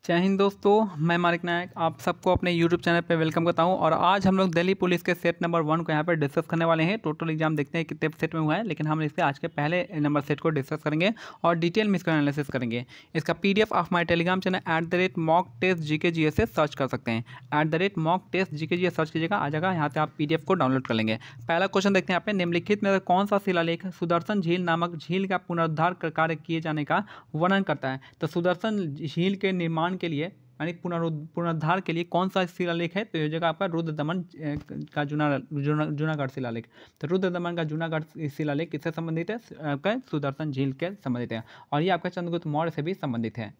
जय हिंद दोस्तों, मैं मानिक नायक आप सबको अपने YouTube चैनल पे वेलकम करता हूं। और आज हम लोग दिल्ली पुलिस के सेट नंबर 1 को यहां पर डिस्कस करने वाले हैं। टोटल एग्जाम देखते हैं कितने सेट में हुआ है, लेकिन हम इसके आज के पहले नंबर सेट को डिस्कस करेंगे और डिटेल में इसका एनालिसिस करेंगे। इसका PDF of my Telegram channel @mock-test GKGS से सर्च कर सकते हैं। @mock-test GKGS सर्च कीजिएगा, आ जाएगा। यहाँ से आप PDF को डाउनलोड कर लेंगे। पहला क्वेश्चन देखते हैं यहाँ पे, निम्नलिखित में कौन सा शिलालेख सुदर्शन झील नामक झील का पुनरुद्धार कार्य किए जाने का वर्णन करता है। तो सुदर्शन झील के निर्माण के लिए यानी पुनरुद्धार के लिए कौन सा शिलालेख है, तो ये जगह आपका रुद्र दमन का जूनागढ़ शिलालेख। तो रुद्र दमन का जूनागढ़ शिलालेख किससे संबंधित है? आपका सुदर्शन झील के संबंधित है, और ये आपका चंद्रगुप्त मौर्य से भी संबंधित है।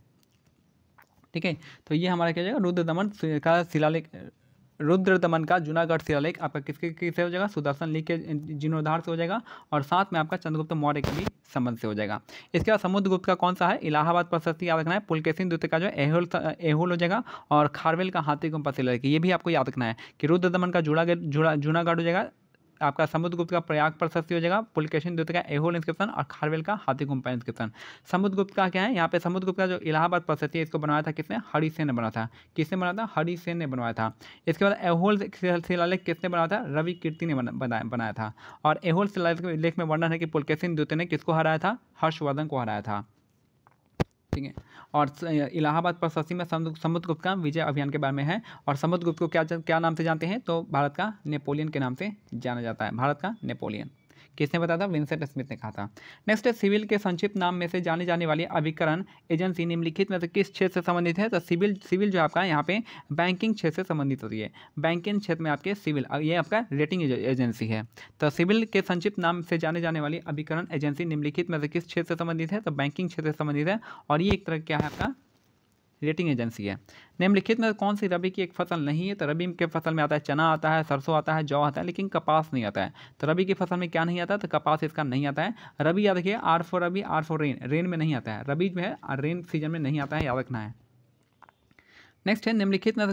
ठीक है, तो ये हमारा क्या जाएगा, रुद्र दमन का शिलालेख, रुद्र दमन का जूनागढ़ शिलालेख आपका किससे हो जाएगा? सुदर्शन लीग के जीर्णोद्धार से हो जाएगा, और साथ में आपका चंद्रगुप्त मौर्य के भी संबंध से हो जाएगा। इसके बाद समुद्रगुप्त का कौन सा है? इलाहाबाद प्रशस्ति याद रखना है। पुलकेशिन द्वितीय का जो है एहोल हो जाएगा, और खारवेल का हाथी गुम्फा शिलालेख, ये भी आपको याद रखना है कि रुद्र दमन का जूनागढ़ हो जाएगा, आपका समुद्रगुप्त का प्रयाग प्रशस्ति हो जाएगा, पुलकेशिन द्वितीय का एहोल इंस्क्रिप्शन, और खारवेल का हाथी गुम्फा इंस्क्रिप्शन। समुद्रगुप्त का क्या है यहाँ पे? समुद्रगुप्त का जो इलाहाबाद प्रशस्ति है, इसको बनाया था किसने? हरिसेन ने बनाया था। किसने बनाया था? हरिसेन ने बनवाया था। इसके बाद एहोल शिलालेख किसने बनाया था? रवि कीर्ति ने बनाया था। और एहोल शिलालेख में वर्णन है कि पुलकेशिन द्वितीय ने किसको हराया था? हर्षवर्धन को हराया था। ठीक है, और इलाहाबाद प्रशस्ति में समुद्रगुप्त का विजय अभियान के बारे में है। और समुद्रगुप्त को क्या नाम से जानते हैं? तो भारत का नेपोलियन के नाम से जाना जाता है। भारत का नेपोलियन किसने बताया था? विंसेंट स्मिथ ने कहा था। नेक्स्ट है, सिविल के संक्षिप्त नाम में से जानी जाने वाली अभिकरण एजेंसी निम्नलिखित में से किस क्षेत्र से संबंधित है? तो सिविल जो आपका यहाँ पे बैंकिंग क्षेत्र से संबंधित होती है। बैंकिंग क्षेत्र में आपके सिविल, ये आपका रेटिंग एजेंसी है। तो सिविल के संक्षिप्त नाम से जाने जाने वाली अभिकरण एजेंसी निम्नलिखित में से किस क्षेत्र से संबंधित है? तो बैंकिंग क्षेत्र से संबंधित है, और ये एक तरह क्या है? आपका रेटिंग एजेंसी है। निम्नलिखित में कौन सी रबी की एक फसल नहीं है? तो रबी के फसल में आता है चना आता है, सरसों आता है, जौ आता है, लेकिन कपास नहीं आता है। तो रबी की फसल में क्या नहीं आता? तो कपास इसका नहीं आता है। रबी याद रखिए, R for rabi, R for rain, rain में नहीं आता है। रबी जो है रेन सीजन में नहीं आता है, याद रखना है। नेक्स्ट है, निम्नलिखित में से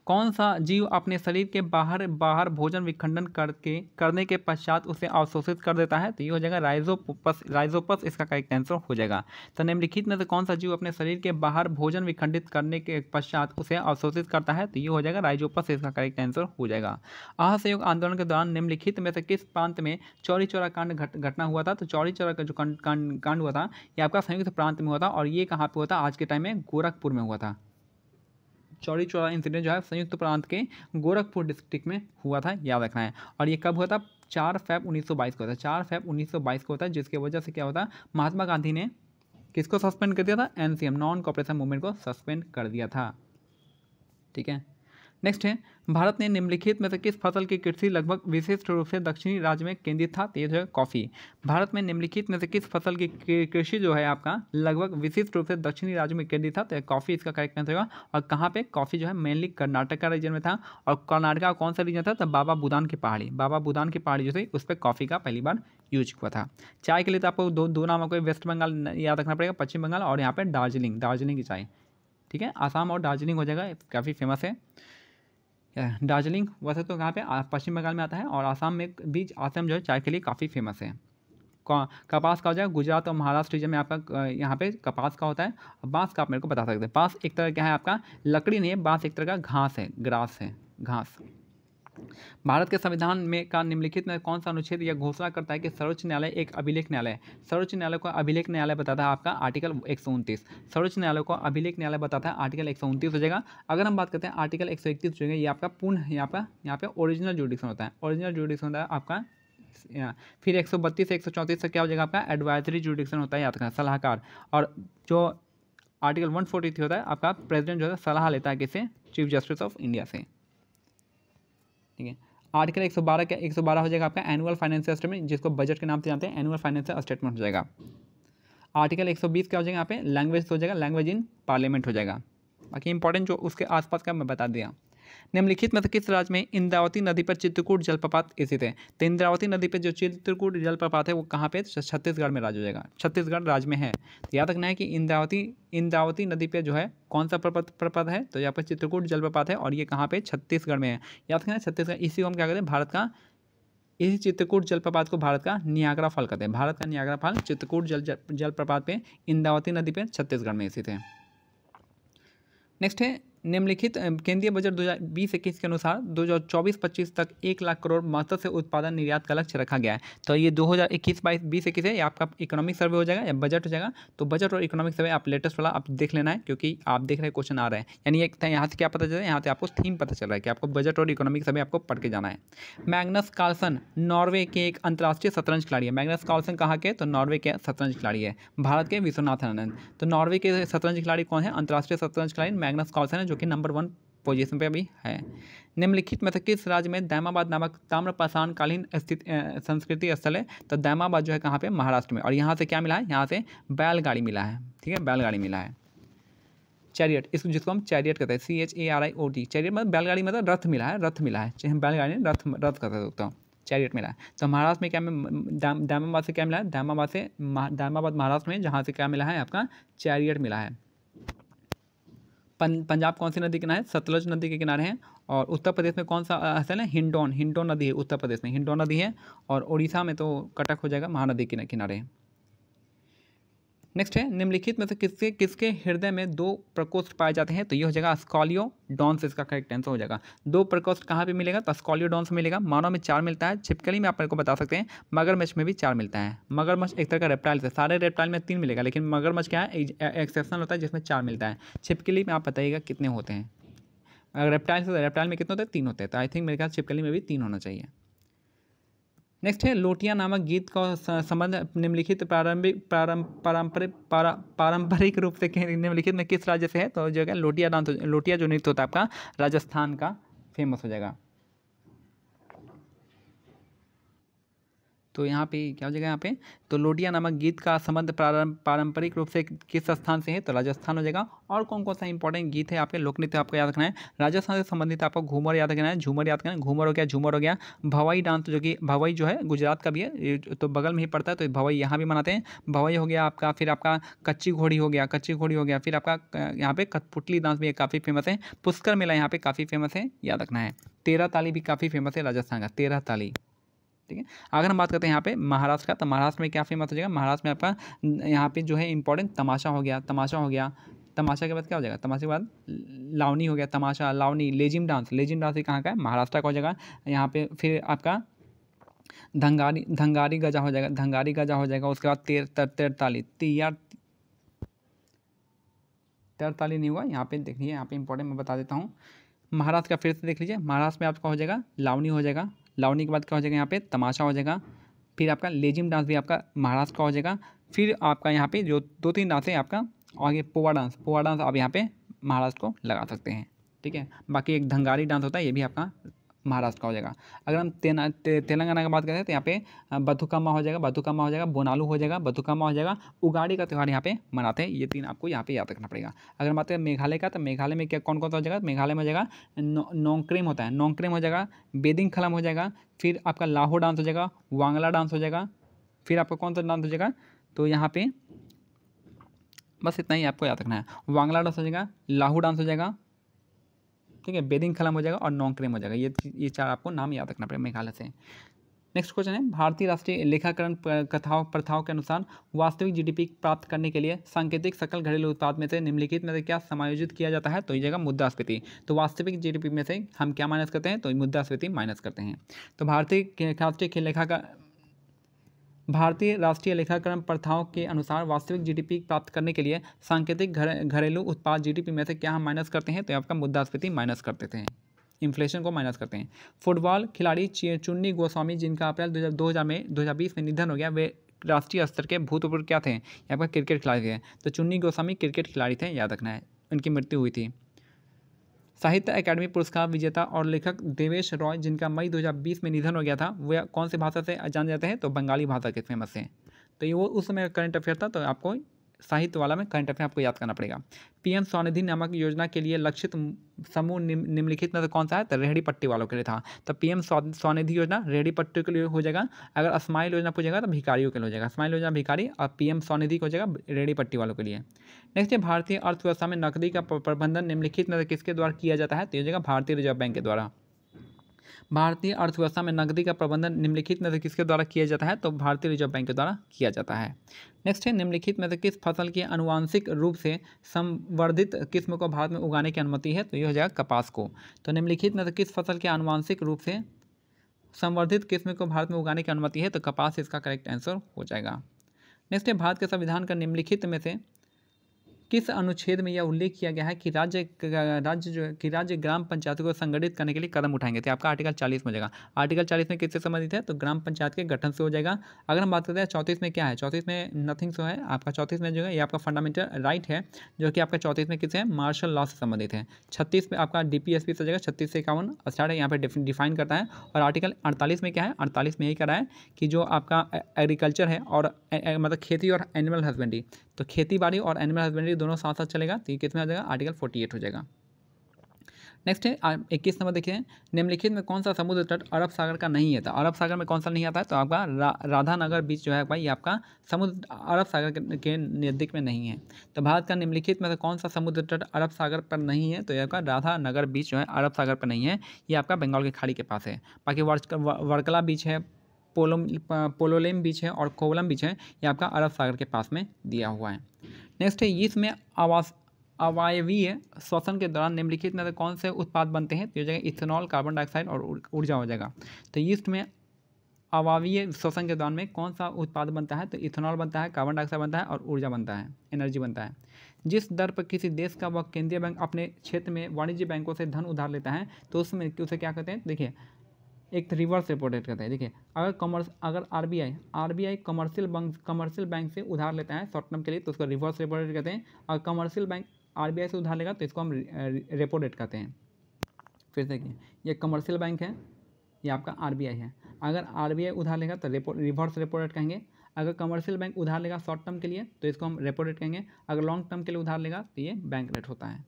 कौन सा जीव अपने शरीर के बाहर भोजन विखंडन करने के पश्चात उसे अवशोषित कर देता है? तो ये हो जाएगा राइजोपस इसका करेक्ट आंसर हो जाएगा। तो निम्नलिखित में से कौन सा जीव अपने शरीर के बाहर भोजन विखंडित करने के पश्चात उसे अवशोषित करता है? तो ये हो जाएगा राइजोपस इसका करेक्ट आंसर हो जाएगा। असहयोग आंदोलन के दौरान निम्नलिखित में से किस प्रांत में चौरी चौरा कांड घटना हुआ था? तो चौरी चौरा का जो कांड हुआ था, ये आपका संयुक्त प्रांत में हुआ था, और ये कहाँ पे हुआ था? आज के टाइम में गोरखपुर में हुआ था। चौरी चौरा इंसिडेंट जो है संयुक्त प्रांत के गोरखपुर डिस्ट्रिक्ट में हुआ था, याद रखना है। और ये कब हुआ था? 4 फरवरी 1922 को होता है। 4 फरवरी 1922 को होता है, जिसकी वजह से क्या होता है? महात्मा गांधी ने किसको सस्पेंड कर दिया था? NCM, नॉन कॉपरेशन मूवमेंट को सस्पेंड कर दिया था। ठीक है, नेक्स्ट है, भारत ने निम्नलिखित में से किस फसल की कृषि लगभग विशिष्ट रूप से दक्षिणी राज्य में केंद्रित था? तो ये जो है कॉफ़ी। भारत में निम्नलिखित में से किस फसल की कृषि जो है आपका लगभग विशिष्ट रूप से दक्षिणी राज्य में केंद्रित था? तो कॉफ़ी इसका करेक्ट आंसर होगा। और कहाँ पे कॉफ़ी जो है मेनली कर्नाटक का रीजन में था। और कर्नाटक का कौन सा रीजन था? तो बाबा बुदान की पहाड़ी जो थी उस पर कॉफ़ी का पहली बार यूज हुआ था। चाय के लिए तो आपको दो नाम आपको वेस्ट बंगाल याद रखना पड़ेगा, पश्चिम बंगाल, और यहाँ पर दार्जिलिंग की चाय। ठीक है, आसाम और दार्जिलिंग हो जाएगा, काफ़ी फेमस है दार्जिलिंग। वैसे तो कहाँ पे पश्चिम बंगाल में आता है, और आसाम में बीच आसाम जो है चाय के लिए काफ़ी फेमस है। कपास का हो जाएगा गुजरात और महाराष्ट्र रीजन में आपका यहाँ पे कपास का होता है। बांस का आप मेरे को बता सकते हैं। बांस एक तरह क्या है? आपका लकड़ी नहीं है, बांस एक तरह का घास है, ग्रास है, घास। भारत के संविधान में का निम्नलिखित में कौन सा अनुच्छेद यह घोषणा करता है कि सर्वोच्च न्यायालय एक अभिलेख न्यायालय है? सर्वोच्च न्यायालय को अभिलेख न्यायालय बताता है आपका आर्टिकल 129। सर्वोच्च न्यायालय को अभिलेख न्यायालय बताता है आर्टिकल 129 हो जाएगा। अगर हम बात करते हैं आर्टिकल 131 जो है, ये आपका पूर्ण यहाँ पे ओरिजिनल जुडिक्शन होता है। ओरिजिनल जुडिक्शन होता है आपका। फिर 132 से 134 से क्या हो जाएगा? आपका एडवाइजरी जुडिक्शन होता है, याद रखना, सलाहकार। और जो आर्टिकल 143 होता है आपका प्रेसिडेंट जो है सलाह लेता है किससे? चीफ जस्टिस ऑफ इंडिया से। ठीक है, आर्टिकल 112 हो जाएगा आपका एनुअल फाइनेंशियल स्टेटमेंट, जिसको बजट के नाम से जानते हैं, एनुअल फाइनेंशियल स्टेटमेंट हो जाएगा। आर्टिकल 120 क्या हो जाएगा? यहाँ पे लैंग्वेज हो जाएगा, लैंग्वेज इन पार्लियामेंट हो जाएगा। बाकी इंपॉर्टेंट जो उसके आसपास का मैं बता दिया। निम्नलिखित में से किस राज्य में इंद्रावती नदी पर चित्रकूट जलप्रपात स्थित है? तो इंद्रावती नदी पर जो चित्रकूट जलप्रपात है वो कहाँ पे? छत्तीसगढ़ में राज्य हो जाएगा, छत्तीसगढ़ राज्य में है। तो याद रखना है कि इंद्रावती नदी पे जो है कौन सा प्रपात है? तो यहाँ पर चित्रकूट जलप्रपात है, और ये कहाँ पे? छत्तीसगढ़ में है। याद रखना है छत्तीसगढ़। इसी को हम क्या कहते हैं? भारत का, इसी चित्रकूट जलप्रपात को भारत का नियाग्रा फॉल कहते हैं। भारत का नियाग्रा फॉल चित्रकूट जलप्रपात पे इंद्रावती नदी पे छत्तीसगढ़ में स्थित है। नेक्स्ट है निम्नलिखित केंद्रीय बजट 2020-21 के अनुसार 2024-25 तक 1 लाख करोड़ मत्स्य उत्पादन निर्यात का लक्ष्य रखा गया है। तो ये 2021-22 है, ये आपका इकोनॉमिक सर्वे हो जाएगा या बजट हो जाएगा। तो बजट और इकोनॉमिक सर्वे आप लेटेस्ट वाला आप देख लेना है, क्योंकि आप देख रहे क्वेश्चन आ रहे हैं। यानी एक यहाँ से क्या पता चल रहा है, यहाँ से आपको थीम पता चल रहा है कि आपको बजट और इकोनॉमिक सर्वे आपको पढ़ के जाना है। मैग्नस कार्लसन नॉर्वे के एक अंतर्राष्ट्रीय शतरंज खिलाड़ी है। मैग्नस कार्लसन कहाँ के, तो नॉर्वे के शतरंज खिलाड़ी है। भारत के विश्वनाथन आनंद। तो नॉर्वे के शतरंज खिलाड़ी कौन है, अंतर्राष्ट्रीय शतरंज खिलाड़ी मैग्नस कार्लसन है, जो कि नंबर 1 पोजीशन पे अभी है। निम्नलिखित में से किस राज्य में दैमाबाद नामक ताम्रपाषाण कालीन स्थित संस्कृति स्थल है। तो दैमाबाद जो है कहाँ पे, महाराष्ट्र में। और यहाँ से क्या मिला है, यहाँ से बैलगाड़ी मिला है। ठीक है, बैलगाड़ी मिला है। चैरियट, इसको जिसको हम चैरियट कहते हैं, CHARIOT, चैरियट मतलब बैलगाड़ी मतलब रथ मिला है, रथ मिला है। चाहे बैलगाड़ी रथ कहते सकता हूँ, चैरियट मिला है। तो महाराष्ट्र में क्या दैमाबाद से क्या मिला है, दैमाबाद महाराष्ट्र में, जहाँ से क्या मिला है आपका चैरियट मिला है। पंजाब कौन सी नदी किनारे, सतलज नदी के किनारे हैं। और उत्तर प्रदेश में कौन सा स्थल है, हिंडौन नदी है उत्तर प्रदेश में, हिंडौन नदी है। और उड़ीसा में तो कटक हो जाएगा, महानदी के किनारे। नेक्स्ट है निम्नलिखित में से किसके हृदय में 2 प्रकोष्ठ पाए जाते हैं। तो ये हो जाएगा स्कॉलियोडॉन्स, इसका करेक्ट आंसर हो जाएगा। 2 प्रकोष्ठ कहाँ पे मिलेगा, तो स्कॉलियोडॉन्स मिलेगा। मानव में 4 मिलता है, छिपकली में आप मेरे को बता सकते हैं, मगरमच्छ में भी 4 मिलता है। मगरमच्छ एक तरह का रेप्टाइल है, सारे रेप्टाइल में 3 मिलेगा, लेकिन मगरमच्छ क्या है, एक्सेप्शनल होता है जिसमें 4 मिलता है। छिपकली में आप बताइएगा कितने होते हैं। अगर रेप्टाइल में कितने होते हैं, 3 होते हैं। तो आई थिंक मेरे ख्याल छिपकली में भी 3 होना चाहिए। नेक्स्ट है लोटिया नामक गीत का संबंध निम्नलिखित पारंपरिक रूप से निम्नलिखित में किस राज्य से है। तो जो है लोटिया जो नृत्य होता है आपका राजस्थान का फेमस हो जाएगा। तो यहाँ पे क्या हो जाएगा, यहाँ पे तो लोटिया नामक गीत का संबंध पारंपरिक रूप से किस स्थान से है, तो राजस्थान हो जाएगा। और कौन कौन सा इंपॉर्टेंट गीत है आपके लोक नृत्य आपको याद रखना है। राजस्थान से संबंधित आपको घूमर याद रखना है, झूमर याद रखना है, घूमर हो गया, झूमर हो गया। भवाई डांस, जो कि भवाई जो है गुजरात का भी है, तो बगल में ही पड़ता है, तो भवाई यहाँ भी मनाते हैं। भवाई हो गया आपका, फिर आपका कच्ची घोड़ी हो गया, फिर आपका यहाँ पे कठपुतली डांस भी काफ़ी फेमस है। पुष्कर मेला यहाँ पे काफ़ी फेमस है, याद रखना है। 13 ताली भी काफ़ी फेमस है राजस्थान का, 13 ताली। ठीक है, अगर हम बात करते हैं यहाँ पे महाराष्ट्र का, तो महाराष्ट्र में क्या फेमस हो जाएगा, महाराष्ट्र में आपका यहाँ पे जो है इंपॉर्टेंट तमाशा हो गया। तमाशा के बाद क्या हो जाएगा, तमाशे के बाद लावनी हो गया, तमाशा, लावनी, लेजिम डांस ये कहाँ का है, महाराष्ट्र का हो जाएगा। यहाँ पे फिर आपका धंगारी गजा हो जाएगा, उसके बाद तेरताली नहीं हुआ यहाँ पे, देखिए यहाँ पे इंपॉर्टेंट मैं बता देता हूँ। महाराष्ट्र का फिर से देख लीजिए, महाराष्ट्र में आपका हो जाएगा लावनी हो जाएगा, लावनी के बाद क्या हो जाएगा, यहाँ पे तमाशा हो जाएगा। फिर आपका लेजिम डांस भी आपका महाराष्ट्र का हो जाएगा। फिर आपका यहाँ पे जो 2-3 डांस है आपका आगे, पोवा डांस आप यहाँ पे महाराष्ट्र को लगा सकते हैं। ठीक है, बाकी एक धंगारी डांस होता है, ये भी आपका महाराष्ट्र का हो जाएगा। अगर हम तेलंगाना की बात करें तो यहाँ पे बथुकम्मा हो जाएगा, बोनालू हो जाएगा, उगाड़ी का त्यौहार यहाँ पे मनाते हैं। ये 3 आपको यहाँ पे याद रखना पड़ेगा। अगर बात करें मेघालय का, तो मेघालय में क्या कौन कौन सा हो जाएगा, मेघालय में हो जाएगा नोंगक्रेम हो जाएगा, बेदिंग खलम हो जाएगा, फिर आपका लाहो डांस हो जाएगा, वांगला डांस हो जाएगा, फिर आपका कौन सा डांस हो जाएगा, तो यहाँ पे बस इतना ही आपको याद रखना है। वांगला डांस हो जाएगा, लाहू डांस हो जाएगा, ठीक है, बेदिंग खलम हो जाएगा और नोंगक्रेम हो जाएगा। ये 4 आपको नाम याद रखना पड़ेगा मेघालय से। नेक्स्ट क्वेश्चन है, भारतीय राष्ट्रीय लेखाकरण प्रथाओं के अनुसार वास्तविक जीडीपी प्राप्त करने के लिए सांकेतिक सकल घरेलू उत्पाद में से निम्नलिखित में से क्या समायोजित किया जाता है। तो ये जगह मुद्रास्फीति। तो वास्तविक जीडीपी में से हम क्या माइनस करते हैं, तो मुद्रास्फीति माइनस करते हैं। तो भारतीय राष्ट्रीय लेखाकरण प्रथाओं के अनुसार वास्तविक जीडीपी प्राप्त करने के लिए सांकेतिक घरेलू उत्पाद जीडीपी में से क्या हम माइनस करते हैं, तो आपका मुद्रास्फीति माइनस करते थे, इन्फ्लेशन को माइनस करते हैं। फुटबॉल खिलाड़ी चुन्नी गोस्वामी, जिनका अप्रैल 2020 में निधन हो गया, वे राष्ट्रीय स्तर के भूतपूर्व क्या थे, यहाँ पर क्रिकेट खिलाड़ी थे। तो चुन्नी गोस्वामी क्रिकेट खिलाड़ी थे, याद रखना है, उनकी मृत्यु हुई थी। साहित्य अकादमी पुरस्कार विजेता और लेखक देवेश रॉय, जिनका मई 2020 में निधन हो गया था, वे कौन सी भाषा से जाने जाते हैं, तो बंगाली भाषा के फेमस हैं। तो ये वो उस समय करंट अफेयर था, तो आपको साहित्य वाला में करंट अफेयर आपको याद करना पड़ेगा। पीएम स्वनिधि नामक योजना के लिए लक्षित समूह निम्नलिखित में से कौन सा है, तो रेहड़ी पट्टी वालों के लिए था। तो पीएम स्वनिधि योजना रेहड़ी पट्टी के लिए हो जाएगा। अगर स्माइल योजना पूछेगा तो भिखारियों के लिए हो जाएगा, स्माइल योजना भिखारी, और पीएम स्वनिधि हो जाएगा रेहड़ी पट्टी वालों के लिए। नेक्स्ट है, भारतीय अर्थव्यवस्था में नकदी का प्रबंधन निम्नलिखित में से किसके द्वारा किया जाता है, तो ये हो जाएगा भारतीय रिजर्व बैंक के द्वारा। भारतीय अर्थव्यवस्था में नकदी का प्रबंधन निम्नलिखित में से किसके द्वारा किया जाता है? तो भारतीय रिजर्व बैंक के द्वारा किया जाता है। नेक्स्ट है, निम्नलिखित में से किस फसल की आनुवांशिक रूप से संवर्धित किस्म को भारत में उगाने की अनुमति है? तो ये हो जाएगा कपास को। तो निम्नलिखित में से किस फसल की आनुवांशिक रूप से संवर्धित किस्म को भारत में उगाने की अनुमति है? तो कपास इसका करेक्ट आंसर हो जाएगा। नेक्स्ट है, भारत के संविधान का निम्नलिखित में से किस अनुच्छेद में यह उल्लेख किया गया है कि राज्य ग्राम पंचायतों को संगठित करने के लिए कदम उठाएंगे? तो आपका आर्टिकल 40 में हो जाएगा। आर्टिकल 40 में किससे संबंधित है? तो ग्राम पंचायत के गठन से हो जाएगा। अगर हम बात करते हैं 34 में क्या है, 34 में नथिंग सो है आपका। 34 में जो है ये आपका फंडामेंटल राइट है, जो कि आपका 34 में किससे है? मार्शल लॉ से संबंधित है। 36 में आपका DPSP से हो जाएगा। 36 से 51 स्टार्ट है, यहाँ पे डिफाइन करता है। और आर्टिकल 48 में क्या है? 48 में यही करा है कि जो आपका एग्रीकल्चर है और मतलब खेती और एनिमल हस्बेंड्री, तो खेती बाड़ी और एनिमल हस्बेंड्री दोनों साथ साथ चलेगा। तो ये कितना हो जाएगा? आर्टिकल 48 हो जाएगा। नेक्स्ट है 21 नंबर देखिए, निम्नलिखित में कौन सा समुद्र तट अरब सागर का नहीं है? तो अरब सागर में कौन सा नहीं आता है? तो आपका राधानगर बीच जो है भाई ये आपका समुद्र अरब सागर के नज़दीक में नहीं है। तो भारत का निम्नलिखित में से कौन सा समुद्र तट अरब सागर पर नहीं है? तो ये आपका राधानगर बीच जो है अरब सागर पर नहीं है, ये आपका बंगाल की खाड़ी के पास है। बाकी वर्कला बीच है, पोलोलेम बीच है और कोवलम बीच है, ये आपका अरब सागर के पास में दिया हुआ है। नेक्स्ट है, इसमें अवायवीय श्वसन के दौरान निम्नलिखित में से कौन से उत्पाद बनते हैं? तो ये जगह इथेनॉल, कार्बन डाइऑक्साइड और ऊर्जा हो जाएगा। तो ईस्ट में अवायवीय श्वसन के दौरान में कौन सा उत्पाद बनता है? तो इथेनॉल बनता है, कार्बन डाइऑक्साइड बनता है और ऊर्जा बनता है, एनर्जी बनता है। जिस दर पर किसी देश का वह केंद्रीय बैंक अपने क्षेत्र में वाणिज्य बैंकों से धन उधार लेता है तो उसमें उसे क्या कहते हैं? देखिए, एक रिवर्स रेपो रेट कहते हैं। देखिए, अगर आरबीआई कमर्शियल बैंक से उधार लेता है शॉर्ट टर्म के लिए तो उसको रिवर्स रेपो रेट कहते हैं। और कमर्शियल बैंक आरबीआई से उधार लेगा तो इसको हम रेपो रेट कहते हैं। फिर देखिए, ये कमर्शियल बैंक है, ये आपका आरबीआई है। अगर आरबीआई उधार लेगा तो रिवर्स रेपो रेट कहेंगे। अगर कमर्शियल बैंक उधार लेगा शॉर्ट टर्म के लिए तो इसको हम रेपो रेट कहेंगे। अगर लॉन्ग टर्म के लिए उधार लेगा तो ये बैंक रेट होता है।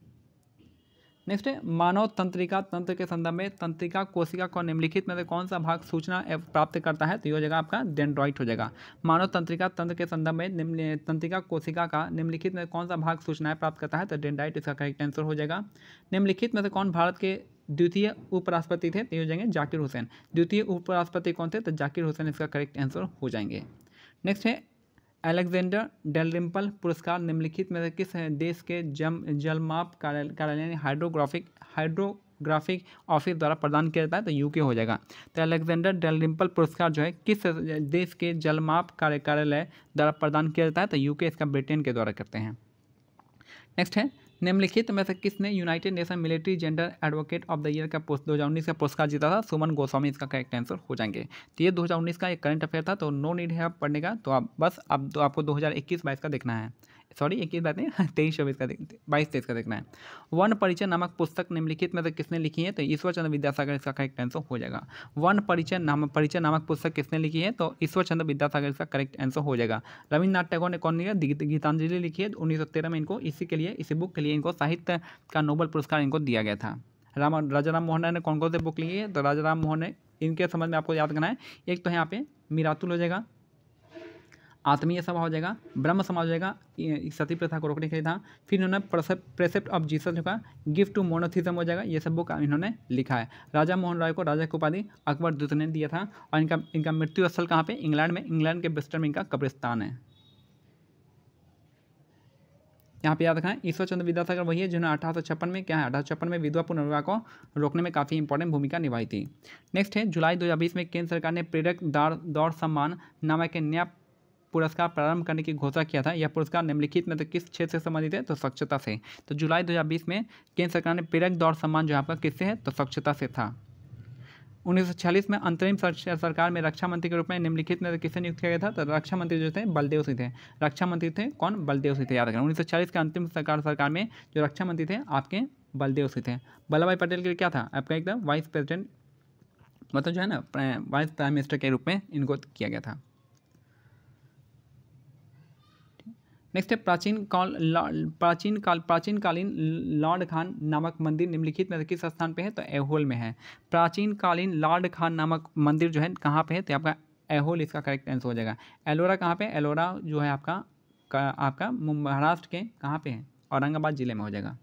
नेक्स्ट है, मानव तंत्रिका तंत्र के संदर्भ में तंत्रिका कोशिका को निम्नलिखित में से कौन सा भाग सूचना प्राप्त करता है? तो ये हो जाएगा आपका डेंड्राइट हो जाएगा। मानव तंत्रिका तंत्र के संदर्भ में तंत्रिका कोशिका का निम्नलिखित में कौन सा भाग सूचनाएं प्राप्त करता है? तो डेंड्राइट इसका करेक्ट आंसर हो जाएगा। निम्नलिखित में से कौन भारत के द्वितीय उपराष्ट्रपति थे? तो ये हो जाएंगे जाकिर हुसैन। द्वितीय उपराष्ट्रपति कौन थे? तो जाकिर हुसैन इसका करेक्ट आंसर हो जाएंगे। नेक्स्ट है, अलेक्जेंडर डेलरिम्पल पुरस्कार निम्नलिखित में से किस देश के जलमाप कार्यालय हाइड्रोग्राफिक ऑफिस द्वारा प्रदान किया जाता है? तो यूके हो जाएगा। तो अलेक्जेंडर डेलरिम्पल पुरस्कार जो है किस देश के जलमाप कार्यालय द्वारा प्रदान किया जाता है? तो यूके इसका ब्रिटेन के द्वारा करते हैं। नेक्स्ट है, निम्नलिखित में से किसने United nation military gender advocate of the year का 2019 का पुरस्कार जीता था? सुमन गोस्वामी इसका करेक्ट आंसर हो जाएंगे। तो ये 2019 का एक करंट अफेयर था, तो नो नीड है आप पढ़ने का। तो आप बस अब तो आपको 2021-22 का देखना है, सॉरी 21 बात नहीं 23-24 का 22-23 का देखना है। वन परिचय नामक पुस्तक निम्नलिखित में से किसने लिखी है? तो ईश्वर चंद्र विद्यासागर इसका करेक्ट आंसर हो जाएगा। वन परिचय नामक पुस्तक किसने लिखी है? तो ईश्वर चंद्र विद्यासागर इसका करेक्ट आंसर हो जाएगा। रविन्द्रनाथ टैगोर ने कौन लिखा? गीतांजलि लिखी है 1913 में। इनको इसी बुक के लिए इनको साहित्य का नोबेल पुरस्कार इनको दिया गया था। राजा राम मोहन राय ने कौन कौन से बुक लिखी है? तो राजा राम मोहन ने, इनके समझ में आपको याद करना है। एक तो यहाँ पे मीरातुल हो जाएगा, आत्मीय सभा हो जाएगा, ब्रह्म समाज हो जाएगा, सती प्रथा को रोकने के लिए था। फिर इन्होंने प्रेसेप्ट ऑफ जीसस जो का गिफ्ट टू मोनोथिज्म हो जाएगा, ये सब बुक इन्होंने लिखा है। राजा मोहन राय को राजा की उपाधि अकबर द्वितीय ने दिया था। और इनका मृत्यु स्थल कहाँ पे? इंग्लैंड में, इंग्लैंड के ब्रिस्टल में इनका कब्रिस्तान है। यहाँ पे याद रखना है, ईश्वर चंद्र विद्यासागर वही है जिन्होंने 1856 में क्या है 1856 में विधवा पुनर्विवाह को रोकने में काफ़ी इंपॉर्टेंट भूमिका निभाई थी। नेक्स्ट है, जुलाई 2020 में केंद्र सरकार ने प्रेरक दौड़ सम्मान नामक एक नया पुरस्कार प्रारंभ करने की घोषणा किया था। यह पुरस्कार निम्नलिखित में तो किस क्षेत्र से संबंधित है? तो स्वच्छता से। तो जुलाई 2020 में केंद्र सरकार ने प्रेरक दौड़ सम्मान जो आपका किससे है? तो स्वच्छता से था। 1946 में अंतरिम सरकार में रक्षा मंत्री के रूप में निम्नलिखित में किसे नियुक्त किया गया था? तो रक्षा मंत्री जो थे बलदेव सिंह थे। रक्षा मंत्री थे कौन? बलदेव सिंह थे, याद रखना। 1940 के अंतिम सरकार में जो रक्षा मंत्री थे आपके बलदेव सिंह थे। वल्लभ भाई पटेल के लिए क्या था? आपका एकदम वाइस प्रेसिडेंट, मतलब जो है ना वाइस प्राइम मिनिस्टर के रूप में इनको किया गया था। नेक्स्ट है, प्राचीनकालीन लॉर्ड खान नामक मंदिर निम्नलिखित में किस स्थान पे है? तो ऐहोल में है। प्राचीनकालीन लॉर्ड खान नामक मंदिर जो है कहाँ पे है? तो आपका ऐहोल इसका करेक्ट आंसर हो जाएगा। एलोरा कहाँ पे? एलोरा जो है आपका महाराष्ट्र के कहाँ पे है? औरंगाबाद जिले में हो जाएगा।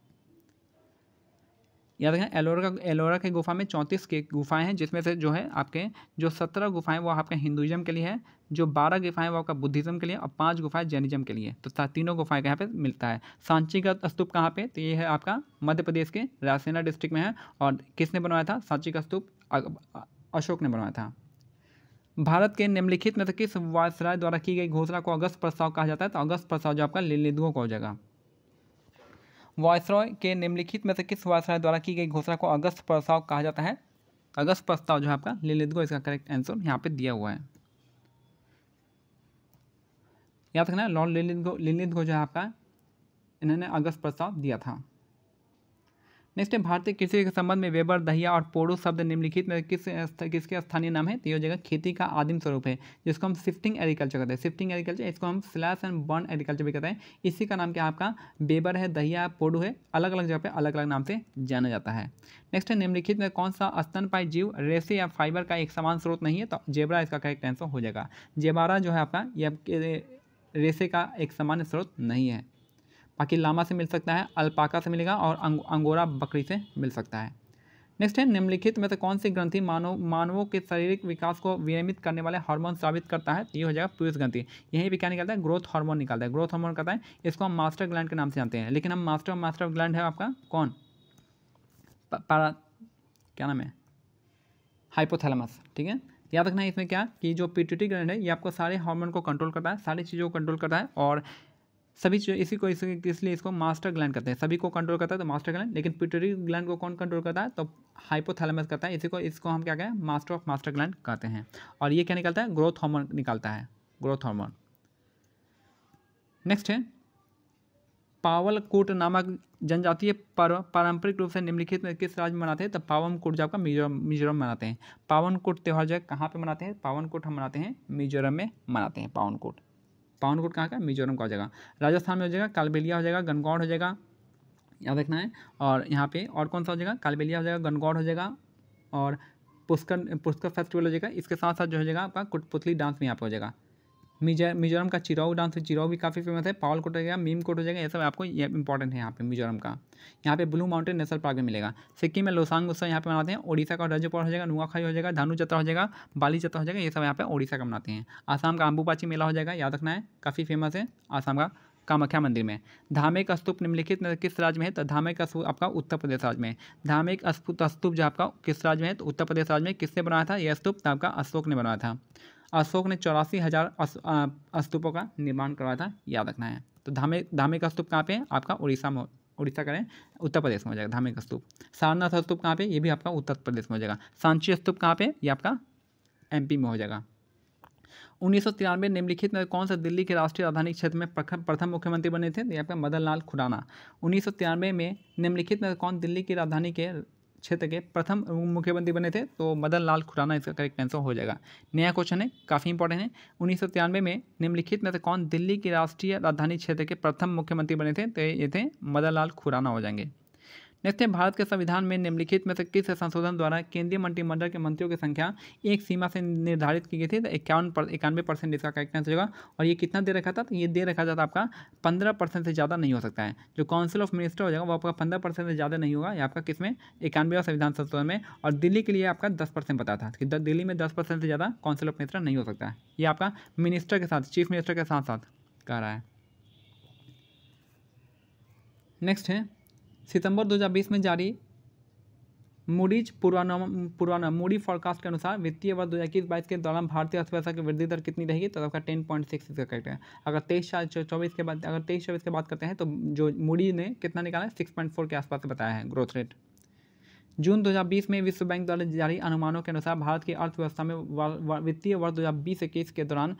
याद रखें एलोरा की गुफा में 34 की गुफाएं हैं, जिसमें से जो है आपके जो 17 गुफाएं वो आपके हिंदुइज्म के लिए है, जो 12 गुफाएं वो आपका बुद्धिज्म के लिए और 5 गुफाएं जैनिज्म के लिए। तो तीनों गुफाएं यहाँ पे मिलता है। सांची का स्तूप कहाँ पे, तो ये है आपका मध्य प्रदेश के रायसेन डिस्ट्रिक्ट में है। और किसने बनवाया था सांची का स्तूप, अशोक ने बनवाया था। भारत के निम्नलिखित में से किस वायसराय द्वारा की गई घोषणा को अगस्त प्रस्ताव कहा जाता है, तो अगस्त प्रस्ताव जो आपका लिलिद्गो का हो जाएगा। वायसरॉय के निम्नलिखित में से किस वायसराय द्वारा की गई घोषणा को अगस्त प्रस्ताव कहा जाता है, अगस्त प्रस्ताव जो है आपका लिलिद्गो, इसका करेक्ट आंसर यहाँ पे दिया हुआ है। याद रखना लॉर्ड लिलिद्गो जो है आपका, इन्होंने अगस्त प्रस्ताव दिया था। नेक्स्ट है भारतीय कृषि के संबंध में वेबर, दहिया और पोडो शब्द निम्नलिखित में किसके स्थानीय नाम है, तो ये जगह खेती का आदिम स्वरूप है, जिसको हम शिफ्टिंग एग्रीकल्चर कहते हैं। शिफ्टिंग एग्रीकल्चर, इसको हम स्लैश एंड बर्न एग्रीकल्चर भी कहते हैं। इसी का नाम क्या आपका वेबर है, दहिया है, पोडो है, अलग अलग जगह पे अलग अलग नाम से जाना जाता है। नेक्स्ट है निम्नलिखित में कौन सा स्तनपायी जीव रेशे या फाइबर का एक समान स्रोत नहीं है, तो जेब्रा इसका करेक्ट आंसर हो जाएगा। जेबारा जो है आपका ये रेशे का एक सामान्य स्रोत नहीं है। बाकी लामा से मिल सकता है, अल्पाका से मिलेगा और अंगोरा बकरी से मिल सकता है। नेक्स्ट है निम्नलिखित में से कौन सी ग्रंथि मानवों के शारीरिक विकास को विनियमित करने वाले हार्मोन साबित करता है, ये हो जाएगा पीयूष ग्रंथि। यहीं पे क्या निकलता है, ग्रोथ हार्मोन निकलता है। ग्रोथ हार्मोन कहता है, इसको हम मास्टर ग्लैंड के नाम से जानते हैं, लेकिन हम मास्टर ग्लैंड है आपका कौन, क्या नाम है, हाइपोथैलेमस। ठीक है, याद रखना है इसमें क्या कि जो पिट्यूटरी ग्लैंड है ये आपको सारे हार्मोन को कंट्रोल करता है, सारी चीज़ों को कंट्रोल करता है और सभी चीज़ इसलिए इसको मास्टर ग्लैंड करते हैं। सभी को कंट्रोल करता है तो मास्टर ग्लैंड, लेकिन पिट्यूटरी ग्लैंड को कौन कंट्रोल करता है, तो हाइपोथैलेमस करता है। इसको हम क्या कहें, मास्टर ग्लैंड कहते हैं। और ये क्या निकलता है, ग्रोथ हार्मोन निकलता है, ग्रोथ हार्मोन। नेक्स्ट है पावलकोट नामक जनजातीय पर्व पारंपरिक रूप से निम्नलिखित में किस राज्य में मनाते हैं, तो पावनकोट जो आपका मिजोरम मनाते हैं। पावनकोट त्यौहार जो है कहाँ पे मनाते हैं, पावनकोट हम मनाते हैं मिजोरम में मनाते हैं। पावनकोट कहाँ का, मिजोरम का हो जाएगा। राजस्थान में हो जाएगा कालबेलिया हो जाएगा, गणगौर हो जाएगा, याद रखना है। और यहाँ पे और कौन सा हो जाएगा, कालबेलिया हो जाएगा, गणगौर हो जाएगा और पुष्कर फेस्टिवल हो जाएगा। इसके साथ साथ जो हो जाएगा आपका कुटपुतली डांस भी यहाँ पे हो जाएगा। मिजोरम का चिराऊ डांस, चिराऊ भी काफ़ी फेमस है। पावलकोट हो जाएगा, मीमकोट हो जाएगा, ये सब आपको ये इंपॉर्टेंट है यहाँ पे मिजोरम का। यहाँ पे ब्लू माउंटेन नेशनल पार्क में मिलेगा। सिक्किम में लोसांग उत्सव यहाँ पे मनाते हैं। ओडिशा का रजपर्व हो जाएगा, नुआखाई हो जाएगा, धानु जत्रा हो जाएगा, बाली जत्रा हो जाएगा, ये सब यहाँ पे ओडिशा का मनाते हैं। आसाम का अम्बुबाची मेला हो जाएगा, याद रखना है, काफ़ी फेमस है आसाम का कामाख्या मंदिर में। धामेक स्तूप निम्नलिखित में किस राज्य में है, तो धामेक स्तूप आपका उत्तर प्रदेश राज्य में। धामेक स्तूप जो आपका किस राज्य में है, तो उत्तर प्रदेश राज्य में। किसने बनाया था यह स्तूप, आपका अशोक ने बनाया था। अशोक ने 84,000 स्तूपों का निर्माण करवाया था, याद रखना है। तो धामेक स्तूप कहाँ पे है, आपका उड़ीसा करें उत्तर प्रदेश में हो जाएगा धामेक स्तूप। सारनाथ स्तूप कहाँ पे, ये भी आपका उत्तर प्रदेश में हो जाएगा। सांची स्तूप कहाँ पे, ये आपका MP में हो जाएगा। 1993 निम्नलिखित में कौन सा दिल्ली के राष्ट्रीय राजधानी क्षेत्र में प्रथम मुख्यमंत्री बने थे, ये आपका मदन लाल खुराना। 1993 में निम्नलिखित में कौन दिल्ली की राजधानी के क्षेत्र के प्रथम मुख्यमंत्री बने थे, तो मदन लाल खुराना इसका करेक्ट आंसर हो जाएगा। नया क्वेश्चन है, काफ़ी इंपॉर्टेंट है। 1993 में निम्नलिखित में से कौन दिल्ली की राष्ट्रीय राजधानी क्षेत्र के प्रथम मुख्यमंत्री बने थे, तो ये थे मदन लाल खुराना हो जाएंगे। नेक्स्ट है भारत के संविधान में निम्नलिखित में से किस संशोधन द्वारा केंद्रीय मंत्रिमंडल के मंत्रियों की संख्या एक सीमा से निर्धारित की गई थी, तो 91% इसका करेक्ट आंसर होगा। और ये कितना दे रखा था, तो ये दे रखा था आपका 15% से ज़्यादा नहीं हो सकता है। जो काउंसिल ऑफ मिनिस्टर हो जाएगा वो आपका 15% से ज़्यादा नहीं होगा, ये आपका किस में 91वें संविधान संशोधन में। और दिल्ली के लिए आपका 10% बताया था कि दिल्ली में 10% से ज़्यादा काउंसिल ऑफ मिनिस्टर नहीं हो सकता है। ये आपका मिनिस्टर के साथ, चीफ मिनिस्टर के साथ साथ कह रहा है। नेक्स्ट है सितंबर 2020 में जारी मूडीज पूर्वानुमान मूडी फॉरकास्ट के अनुसार वित्तीय वर्ष 2021-22 के दौरान भारतीय अर्थव्यवस्था की वृद्धि दर कितनी रहेगी, तो आपका 10.6 इसका करेक्ट है। अगर 23-24 के बाद की बात करते हैं तो जो मूडी ने कितना निकाला है, 6.4 के आसपास से बताया है ग्रोथ रेट। जून 2020 में विश्व बैंक द्वारा जारी अनुमानों के अनुसार भारत की अर्थव्यवस्था में वित्तीय वर्ष 2020-21 के दौरान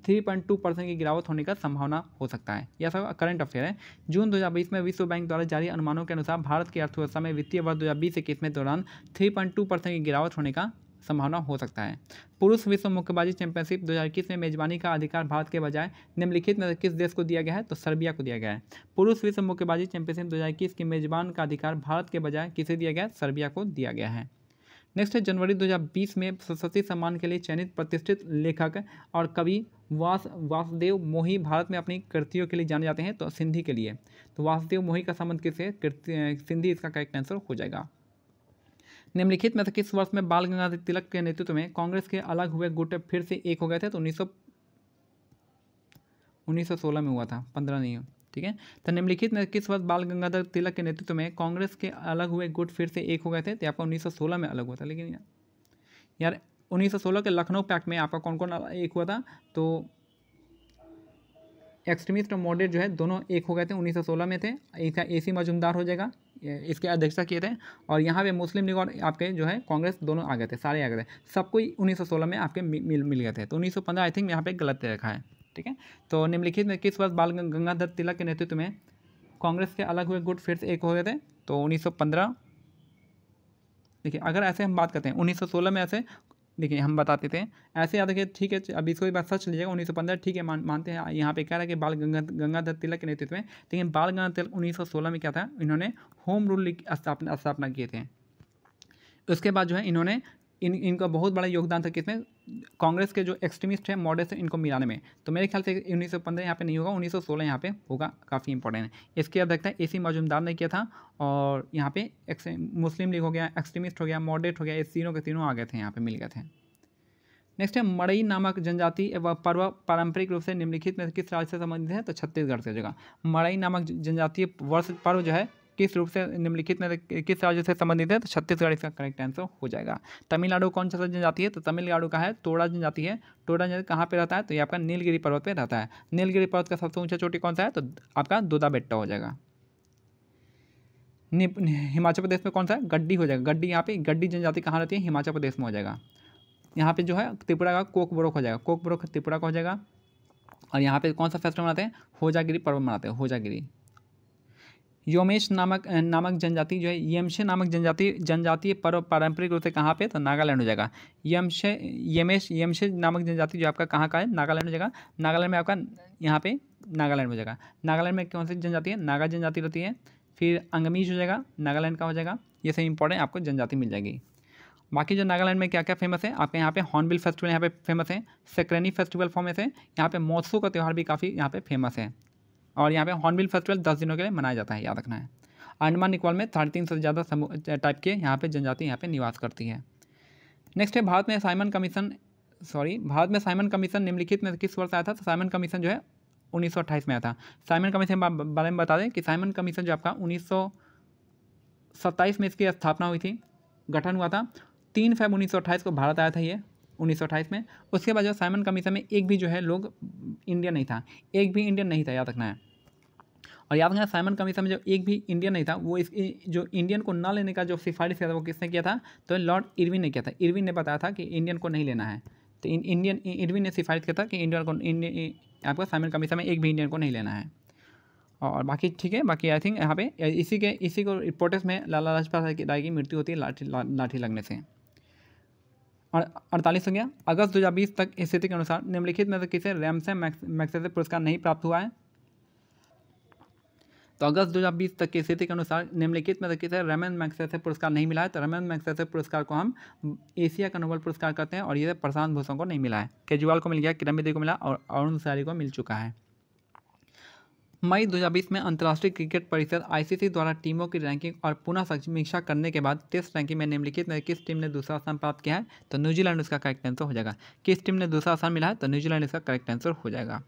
3.2% की गिरावट होने का संभावना हो सकता है। यह सब करंट अफेयर है। जून 2020 में विश्व बैंक द्वारा जारी अनुमानों के अनुसार भारत की अर्थव्यवस्था में वित्तीय वर्ष 2020-21 में दौरान 3.2% की गिरावट होने का संभावना हो सकता है। पुरुष विश्व मुक्केबाजी चैंपियनशिप 2021 में मेजबानी का अधिकार भारत के बजाय निम्नलिखित में किस देश को दिया गया है, तो सर्बिया को दिया गया है। पुरुष विश्व मुक्केबाजी चैंपियनशिप 2021 की मेजबान का अधिकार भारत के बजाय किसे दिया गया है, सर्बिया को दिया गया है। नेक्स्ट है जनवरी 2020 में सरस्वती सम्मान के लिए चयनित प्रतिष्ठित लेखक और कवि वासुदेव मोही भारत में अपनी कृतियों के लिए जाने जाते हैं, तो सिंधी के लिए। तो वासुदेव मोही का संबंध किससे? सिंधी इसका करेक्ट आंसर हो जाएगा। निम्नलिखित में से किस वर्ष में बाल गंगाधर तिलक के नेतृत्व में कांग्रेस के अलग हुए गुट फिर से एक हो गए थे? तो 1916 में हुआ था, 15 नहीं हो, ठीक है। तो निम्नलिखित में किस वर्ष बाल गंगाधर तिलक के नेतृत्व में कांग्रेस के अलग हुए गुट फिर से एक हो गए थे? तो आपका 1916 में अलग हुआ था। लेकिन यार 1916 के लखनऊ पैक्ट में आपका कौन कौन एक हुआ था? तो एक्सट्रीमिस्ट और मॉडरेट जो है दोनों एक हो गए थे, 1916 में थे। इसका AC मजुमदार हो जाएगा, इसके अध्यक्षता किए थे। और यहाँ पे मुस्लिम लीग और आपके जो है कांग्रेस दोनों आ गए थे, सारे आ गए थे, सबको 1916 में आपके मिल गए थे। तो 1915 आई थिंक यहाँ पे गलत दे रखा है, ठीक है। तो निम्नलिखित में किस वर्ष बाल गंगाधर तिलक के नेतृत्व में कांग्रेस के अलग हुए गुट फिर से एक हो गए थे? तो 1915। देखिए अगर ऐसे हम बात करते हैं 1916 में, ऐसे देखिए हम बताते थे ऐसे याद रखिए, ठीक है। अब इसको एक बार सच लीजिएगा, 1915 ठीक है, मानते हैं। यहाँ पे कह रहा है कि बाल गंगाधर तिलक के नेतृत्व में, लेकिन बाल गंगाधर तिलक 1916 में क्या था? इन्होंने होम रूल की स्थापना किए थे। उसके बाद जो है इन्होंने इनका बहुत बड़ा योगदान था किसमें? कांग्रेस के जो एक्सट्रीमिस्ट है मॉडरेट से इनको मिलाने में। तो मेरे ख्याल से 1915 यहाँ पे नहीं होगा, 1916 यहाँ पे होगा, काफ़ी इंपॉर्टेंट है। इसकी अध्यक्षता AC मजुमदार ने किया था। और यहाँ पे मुस्लिम लीग हो गया, एक्सट्रीमिस्ट हो गया, मॉडरेट हो गया, ये तीनों के तीनों आ गए थे, यहाँ पे मिल गए थे। नेक्स्ट है मड़ई नामक जनजाति एवं पर्व पारंपरिक रूप से निम्नलिखित में किस राज्य से संबंधित है? तो छत्तीसगढ़ से जगह। मड़ई नामक जनजातीय वर्ष पर्व जो है किस रूप से निम्नलिखित में किस राज्य से संबंधित है? तो छत्तीसगढ़ इसका करेक्ट आंसर हो जाएगा। तमिलनाडु कौन सा जनजाति है? तो तमिलनाडु का है तोड़ा जनजाति है। तोड़ा जनजाति कहाँ पे रहता है? तो ये आपका नीलगिरी पर्वत पे रहता है। नीलगिरी पर्वत का सबसे ऊंचा चोटी कौन सा है? तो आपका दोदा बेट्टा हो जाएगा। हिमाचल प्रदेश में कौन सा है? गड्डी हो जाएगा। गड्डी, यहाँ पे गड्डी जनजाति कहाँ रहती है? हिमाचल प्रदेश में हो जाएगा। यहाँ पे जो है त्रिपुरा का कोकबोरोक हो जाएगा, कोकबोरोक त्रिपुरा का हो जाएगा। और यहाँ पे कौन सा फेस्टिवल मनाते हैं? होजागिरी पर्व मनाते हैं, होजागिरी। योमेश नामक जनजाति जो है, यमशे नामक जनजातीय पर्व पारंपरिक रूप से कहाँ पे? तो नागालैंड हो जाएगा। यमशे नामक जनजाति जो आपका कहाँ का है? नागालैंड हो जाएगा। नागालैंड में आपका यहाँ पे नागालैंड हो जाएगा। नागालैंड में कौन सी जनजाति है? नागा जनजाति रहती है। फिर अंगमीज हो जाएगा, नागालैंड का हो जाएगा। ये सही इंपॉर्टेंट आपको जनजाति मिल जाएगी। बाकी जो नागालैंड में क्या क्या फेमस है आपके? यहाँ पे हॉर्नबिल फेस्टिवल यहाँ पे फेमस है। सेक्रेनी फेस्टिवल फेमस है। यहाँ पे महोत्सव का त्यौहार भी काफ़ी यहाँ पे फेमस है। और यहाँ पे हॉर्नबिल फेस्टिवल 10 दिनों के लिए मनाया जाता है, याद रखना है। अंडमान निकोबार में 350 से ज़्यादा टाइप के यहाँ पे जनजाति यहाँ पे निवास करती है। नेक्स्ट है भारत में साइमन कमीशन निम्नलिखित में किस वर्ष आया था? तो साइमन कमीशन जो है 1928 में आया था। साइमन कमीशन के बारे में बता दें कि साइमन कमीशन जो आपका 1927 में इसकी स्थापना हुई थी, गठन हुआ था। 3 फरवरी 1928 को भारत आया था ये, 1928 में। उसके बाद जो साइमन कमीशन में एक भी जो है लोग इंडियन नहीं था, एक भी इंडियन नहीं था, याद रखना है। और याद रखना साइमन कमीशन में जो एक भी इंडियन नहीं था, वो जो इंडियन को ना लेने का जो सिफारिश किया था वो किसने किया था? तो लॉर्ड इरविन ने किया था। इरविन ने बताया था कि इंडियन को नहीं लेना है। तो इरविन ने सिफारिश किया था कि आपको साइमन कमीशन में एक भी इंडियन को नहीं लेना है। और बाकी ठीक है, बाकी आई थिंक यहाँ पे इसी को प्रोटेस्ट में लाला लाजपत राय की मृत्यु होती है लाठी लगने से। और 48 हो गया। अगस्त 2020 तक स्थिति के अनुसार निम्नलिखित में से किसे रैमसे मैग्सेसे पुरस्कार नहीं प्राप्त हुआ है? तो अगस्त 2020 तक की स्थिति के अनुसार निम्नलिखित में से किसे रैमन मैग्सेसे पुरस्कार नहीं मिला है? तो रैमन मैग्सेसे पुरस्कार को हम एशिया का नोबेल पुरस्कार कहते हैं। और ये प्रशांत भूषण को नहीं मिला है। केजरीवाल को मिल गया, किरण बेदी को मिला और अरुण सारी को मिल चुका है। मई 2020 में अंतर्राष्ट्रीय क्रिकेट परिषद ICC द्वारा टीमों की रैंकिंग और पुनः समीक्षा करने के बाद टेस्ट रैंकिंग में निम्नलिखित में किस टीम ने दूसरा स्थान प्राप्त किया है? तो न्यूजीलैंड उसका करेक्ट आंसर हो जाएगा। किस टीम ने दूसरा स्थान मिला है? तो न्यूजीलैंड इसका करेक्ट आंसर हो जाएगा।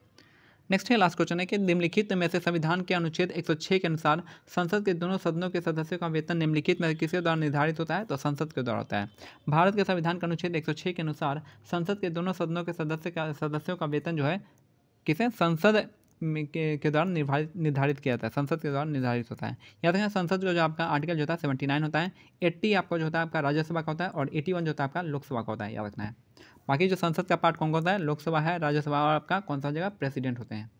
नेक्स्ट है लास्ट क्वेश्चन है कि निम्नलिखित में से संविधान के अनुच्छेद 106 के अनुसार संसद के दोनों सदनों के सदस्यों का वेतन निम्नलिखित में किसके द्वारा निर्धारित होता है? तो संसद के द्वारा होता है। भारत के संविधान के अनुच्छेद 106 के अनुसार संसद के दोनों सदनों के सदस्यों का वेतन जो है किसे? संसद के द्वारा निर्धारित किया जाता है, संसद के द्वारा निर्धारित होता है। याद रखना संसद का जो आपका आर्टिकल जो होता है 79 होता है। 80 आपका जो होता है आपका राज्यसभा का होता है और 81 जो होता है आपका लोकसभा का होता है, याद रखना है। बाकी जो संसद का पार्ट कौन होता है? लोकसभा है, राज्यसभा और आपका कौन सा जगह? प्रेसिडेंट होते हैं।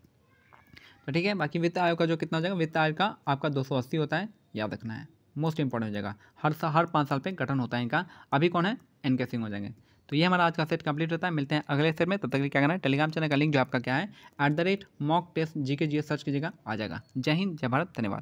तो ठीक है, बाकी वित्त आयोग का जो कितना हो जाएगा? वित्त आयोग का आपका 280 होता है, याद रखना है। मोस्ट इंपॉर्टेंट हो जाएगा, हर 5 साल पे गठन होता है इनका। अभी कौन है? NK सिंह हो जाएंगे। तो ये हमारा आज का सेट कंप्लीट होता है। मिलते हैं अगले सेट में, तब तक क्या करना है? टेलीग्राम चैनल का लिंक जो आपका क्या है @mock test GK GS search कीजिएगा, आ जाएगा। जय हिंद, जय भारत, धन्यवाद।